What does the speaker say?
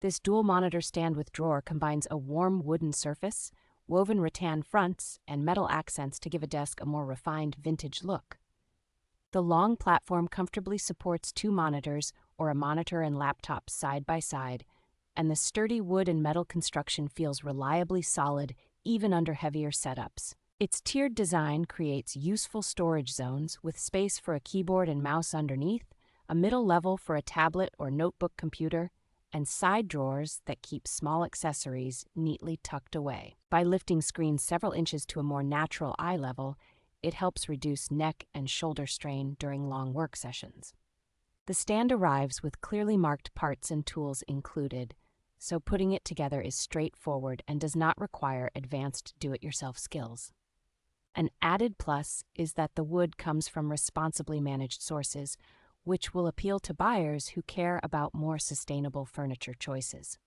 This dual monitor stand with drawer combines a warm wooden surface, woven rattan fronts, and metal accents to give a desk a more refined vintage look. The long platform comfortably supports two monitors or a monitor and laptop side by side, and the sturdy wood and metal construction feels reliably solid even under heavier setups. Its tiered design creates useful storage zones with space for a keyboard and mouse underneath, a middle level for a tablet or notebook computer, and side drawers that keep small accessories neatly tucked away. By lifting screens several inches to a more natural eye level, it helps reduce neck and shoulder strain during long work sessions. The stand arrives with clearly marked parts and tools included, so putting it together is straightforward and does not require advanced do-it-yourself skills. An added plus is that the wood comes from responsibly managed sources, which will appeal to buyers who care about more sustainable furniture choices.